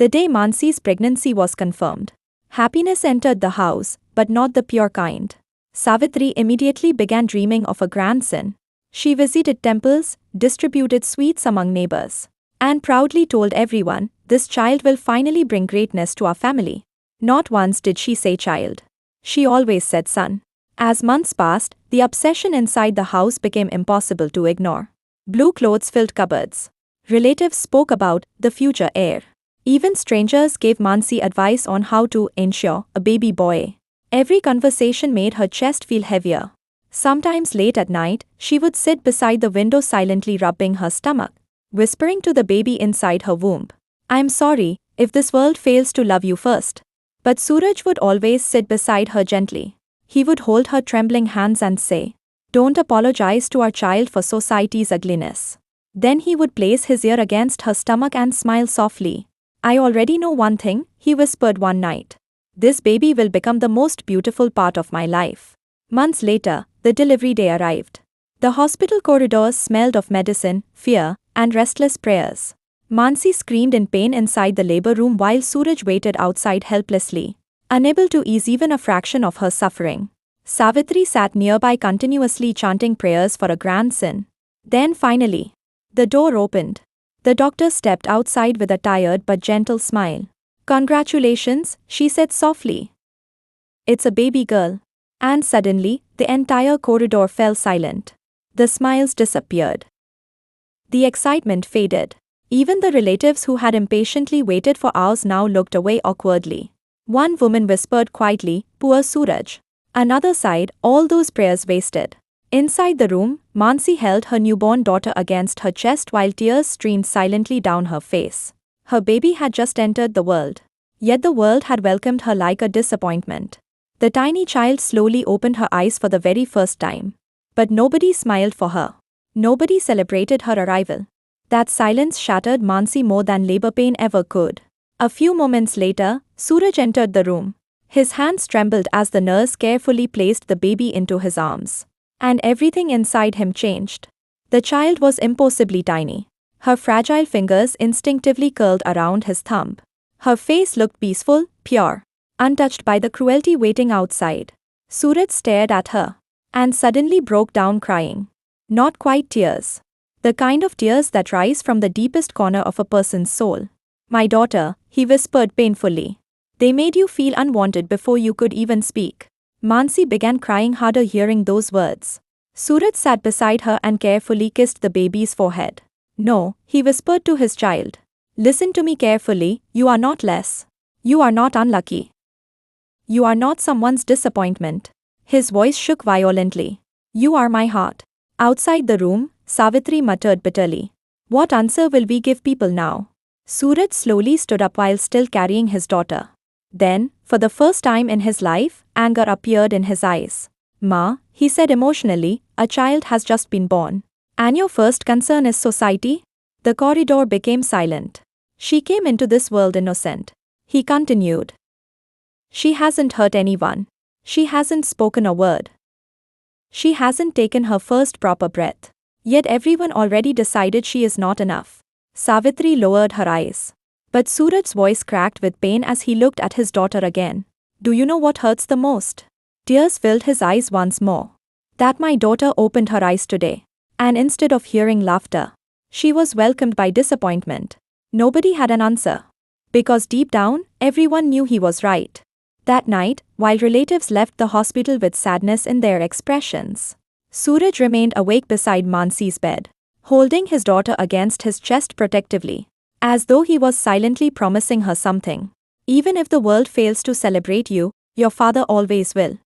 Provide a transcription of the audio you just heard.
The day Mansi's pregnancy was confirmed, happiness entered the house, but not the pure kind. Savitri immediately began dreaming of a grandson. She visited temples, distributed sweets among neighbors, and proudly told everyone, "This child will finally bring greatness to our family." Not once did she say child. She always said son. As months passed, the obsession inside the house became impossible to ignore. Blue clothes filled cupboards. Relatives spoke about the future heir. Even strangers gave Mansi advice on how to ensure a baby boy. Every conversation made her chest feel heavier. Sometimes late at night, she would sit beside the window silently rubbing her stomach, whispering to the baby inside her womb, "I'm sorry if this world fails to love you first." But Suraj would always sit beside her gently. He would hold her trembling hands and say, "Don't apologize to our child for society's ugliness." Then he would place his ear against her stomach and smile softly. "I already know one thing," he whispered one night. "This baby will become the most beautiful part of my life." Months later, the delivery day arrived. The hospital corridors smelled of medicine, fear, and restless prayers. Mansi screamed in pain inside the labor room while Suraj waited outside helplessly, unable to ease even a fraction of her suffering. Savitri sat nearby continuously chanting prayers for a grandson. Then finally, the door opened. The doctor stepped outside with a tired but gentle smile. "Congratulations," she said softly. "It's a baby girl." And suddenly, the entire corridor fell silent. The smiles disappeared. The excitement faded. Even the relatives who had impatiently waited for hours now looked away awkwardly. One woman whispered quietly, "Poor Suraj." Another sighed, "All those prayers wasted." Inside the room, Mansi held her newborn daughter against her chest while tears streamed silently down her face. Her baby had just entered the world. Yet the world had welcomed her like a disappointment. The tiny child slowly opened her eyes for the very first time. But nobody smiled for her. Nobody celebrated her arrival. That silence shattered Mansi more than labor pain ever could. A few moments later, Suraj entered the room. His hands trembled as the nurse carefully placed the baby into his arms. And everything inside him changed. The child was impossibly tiny. Her fragile fingers instinctively curled around his thumb. Her face looked peaceful, pure, untouched by the cruelty waiting outside. Suraj stared at her, and suddenly broke down crying. Not quite tears. The kind of tears that rise from the deepest corner of a person's soul. "My daughter," he whispered painfully. "They made you feel unwanted before you could even speak." Mansi began crying harder hearing those words. Suraj sat beside her and carefully kissed the baby's forehead. "No," he whispered to his child. "Listen to me carefully, you are not less. You are not unlucky. You are not someone's disappointment." His voice shook violently. "You are my heart." Outside the room, Savitri muttered bitterly. "What answer will we give people now?" Suraj slowly stood up while still carrying his daughter. Then, for the first time in his life, anger appeared in his eyes. "Ma," he said emotionally, "a child has just been born. And your first concern is society?" The corridor became silent. "She came into this world innocent," he continued. "She hasn't hurt anyone. She hasn't spoken a word. She hasn't taken her first proper breath. Yet everyone already decided she is not enough." Savitri lowered her eyes. But Suraj's voice cracked with pain as he looked at his daughter again. "Do you know what hurts the most?" Tears filled his eyes once more. "That my daughter opened her eyes today. And instead of hearing laughter, she was welcomed by disappointment. Nobody had an answer. Because deep down, everyone knew he was right." That night, while relatives left the hospital with sadness in their expressions, Suraj remained awake beside Mansi's bed, holding his daughter against his chest protectively, as though he was silently promising her something. "Even if the world fails to celebrate you, your father always will."